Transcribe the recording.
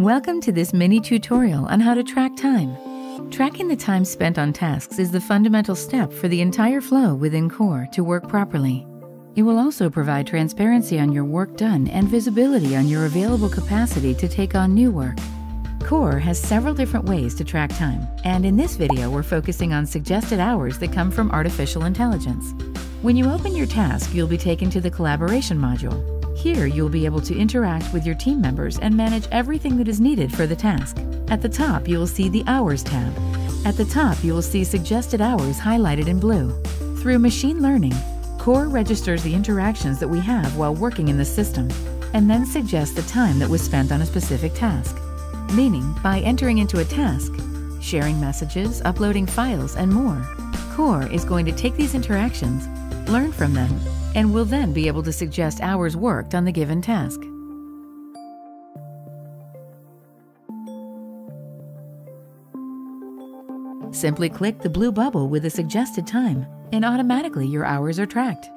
Welcome to this mini tutorial on how to track time. Tracking the time spent on tasks is the fundamental step for the entire flow within COR to work properly. It will also provide transparency on your work done and visibility on your available capacity to take on new work. COR has several different ways to track time, and in this video we're focusing on suggested hours that come from artificial intelligence. When you open your task, you'll be taken to the Collaboration module. Here you'll be able to interact with your team members and manage everything that is needed for the task. At the top you will see the Hours tab. At the top you will see suggested hours highlighted in blue. Through machine learning, COR registers the interactions that we have while working in the system, and then suggests the time that was spent on a specific task. Meaning, by entering into a task, sharing messages, uploading files, and more, COR is going to take these interactions, learn from them, and will then be able to suggest hours worked on the given task. Simply click the blue bubble with the suggested time, and automatically your hours are tracked.